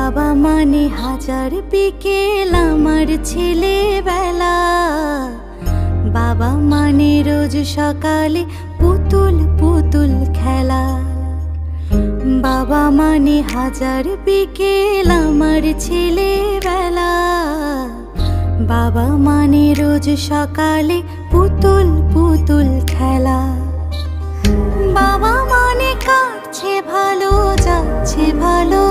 বাবা মানে হাজার বিকেল আমার ছেলেবেলা। বাবা মানে রোজ সকালে পুতুল পুতুল খেলা। বাবা মানে হাজার বিকেল আমার ছেলেবেলা। বাবা মানে রোজ সকালে পুতুল পুতুল খেলা। বাবা মানে কাটছে ভালো, যাচ্ছে ভালো